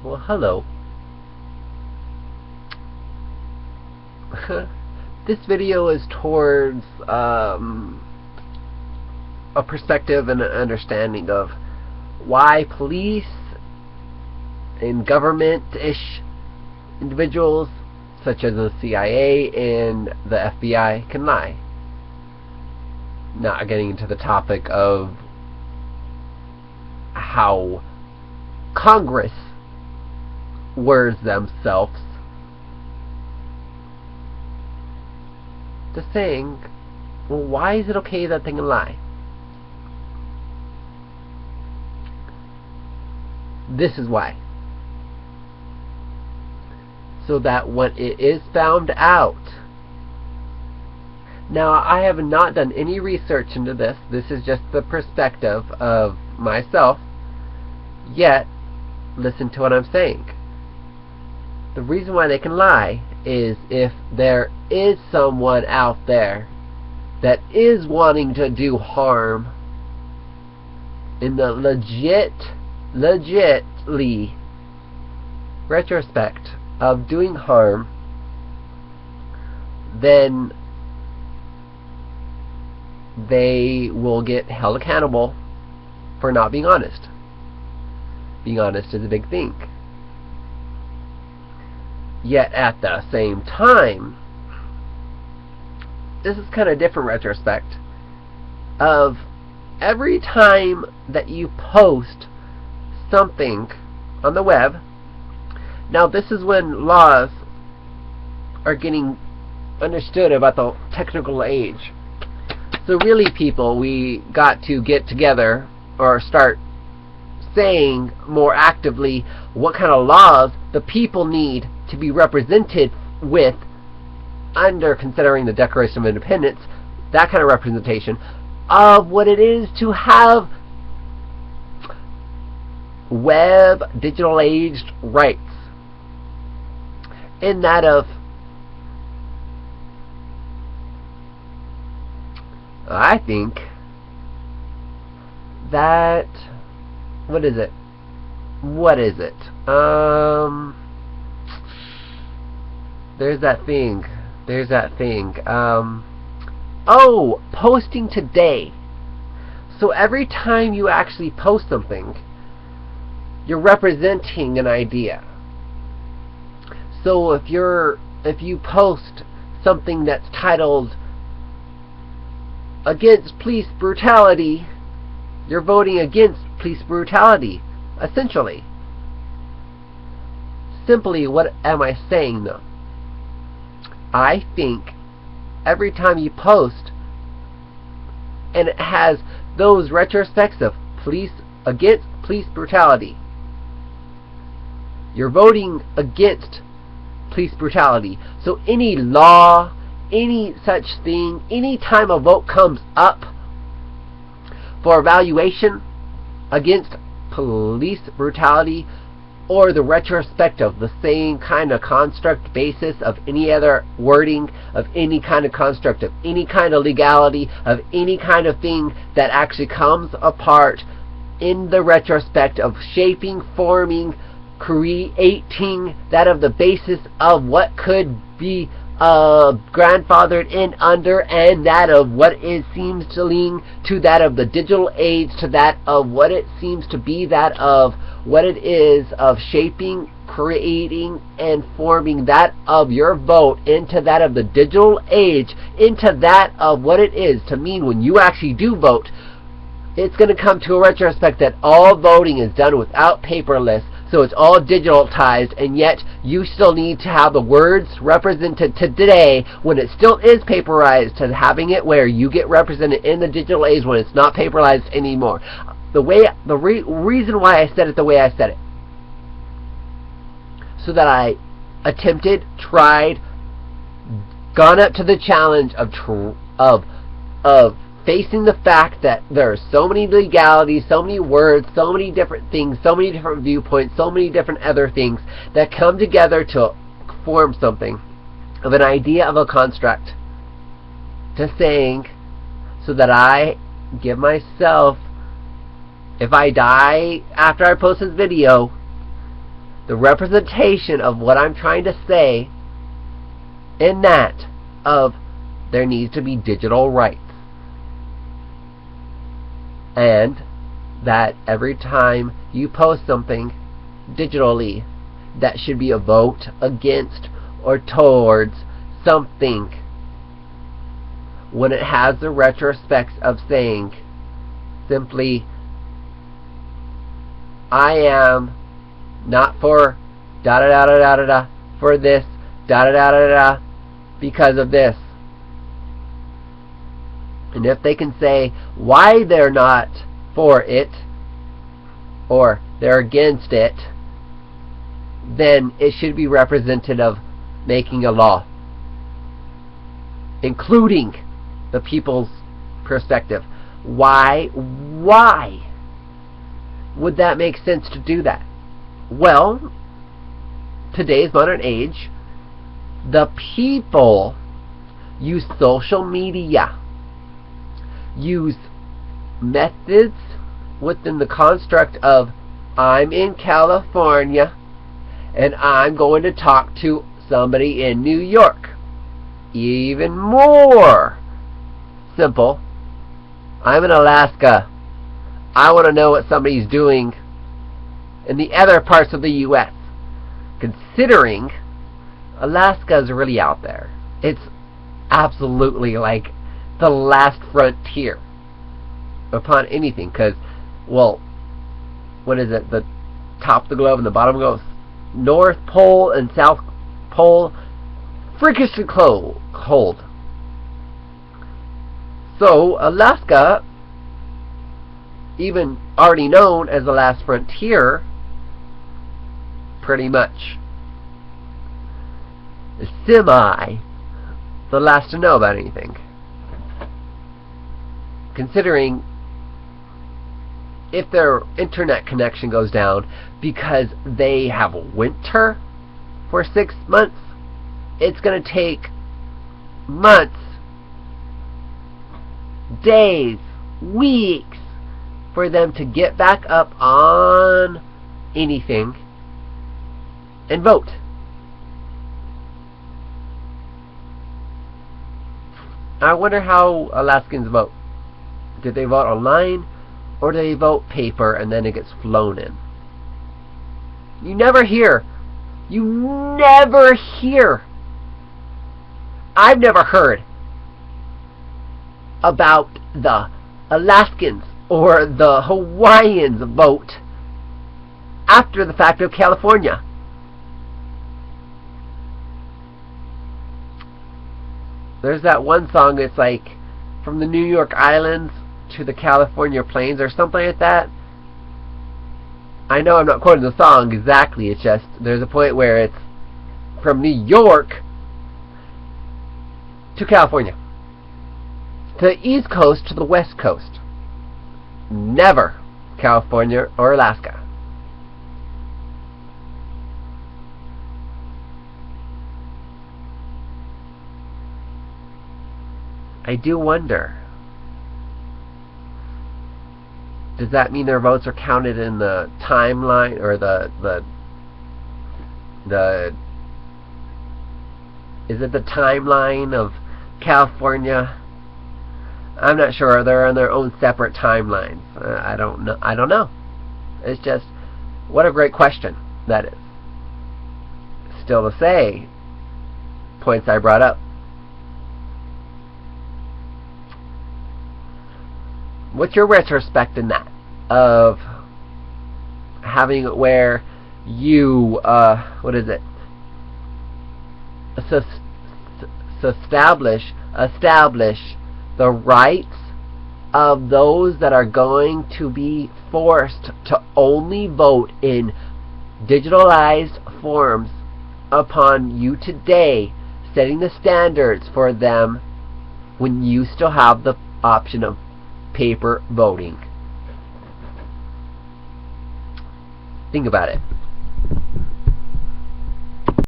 Well, hello. This video is towards a perspective and an understanding of why police and government-ish individuals such as the CIA and the FBI can lie. Not getting into the topic of how Congress words themselves, just saying, well, why is it okay that they can lie? This is why. So that when it is found out, now I have not done any research into this, this is just the perspective of myself, yet listen to what I'm saying. The reason why they can lie is if there is someone out there that is wanting to do harm in the legitly retrospect of doing harm, then they will get held accountable for not being honest. Being honest is a big thing. Yet at the same time, this is kind of different retrospect of every time that you post something on the web. Now this is when laws are getting understood about the technical age. So really, people, we got to get together or start saying more actively what kind of laws the people need to be represented with under considering the Declaration of Independence, that kind of representation of what it is to have web digital aged rights, in that of I think that what is it? There's that thing. Oh, posting today. So every time you actually post something, you're representing an idea. So if you post something that's titled "Against Police Brutality," you're voting against police brutality, essentially. Simply, what am I saying though? I think every time you post and it has those retrospects of police against police brutality, you're voting against police brutality. So any law, any such thing, any time a vote comes up for evaluation against police brutality, or the retrospect of the same kind of construct basis of any other wording, of any kind of construct, of any kind of legality, of any kind of thing that actually comes apart in the retrospect of shaping, forming, creating that of the basis of what could be grandfathered in under, and that of what it seems to lean to that of the digital age, to that of what it seems to be that of what it is of shaping, creating, and forming that of your vote into that of the digital age, into that of what it is to mean when you actually do vote. It's going to come to a retrospect that all voting is done without paperless, so it's all digitalized, and yet you still need to have the words represented today when it still is paperized, to having it where you get represented in the digital age when it's not paperized anymore. The reason why I said it the way I said it, so that I attempted, tried, gone up to the challenge of facing the fact that there are so many legalities, so many words, so many different things, so many different viewpoints, so many different other things that come together to form something of an idea of a construct, to saying, so that I give myself, if I die after I post this video, the representation of what I'm trying to say in that of there needs to be digital rights. And that every time you post something digitally, that should be a vote against or towards something, when it has the retrospects of saying simply, I am not for da da da da da da da for this da da da da da because of this. And if they can say why they're not for it or they're against it, then it should be representative of making a law, including the people's perspective. Why would that make sense to do that? Well, today's modern age, the people use social media, use methods within the construct of I'm in California and I'm going to talk to somebody in New York. Even more simple, I'm in Alaska. I want to know what somebody's doing in the other parts of the U.S. Considering Alaska is really out there. It's absolutely like the last frontier upon anything, because, well, what is it? The top of the globe and the bottom goes North Pole and South Pole, freakishly cold. So Alaska, even already known as the last frontier, pretty much is semi the last to know about anything. Considering if their internet connection goes down because they have winter for 6 months, it's going to take months, days, weeks for them to get back up on anything and vote. I wonder how Alaskans vote. Did they vote online, or do they vote paper and then it gets flown in? You never hear. I've never heard about the Alaskans or the Hawaiians vote after the fact of California. There's that one song, it's like from the New York Islands to the California Plains or something like that. I know I'm not quoting the song exactly, it's just there's a point where it's from New York to California, to the East Coast to the West Coast. Never California or Alaska. I do wonder, does that mean their votes are counted in the timeline, or the is it the timeline of California? I'm not sure. They're on their own separate timelines. I don't know. It's just, what a great question that is. Still to say, points I brought up. What's your retrospect in that? Of having it where you, establish the rights of those that are going to be forced to only vote in digitalized forms upon you today, setting the standards for them when you still have the option of paper voting. Think about it.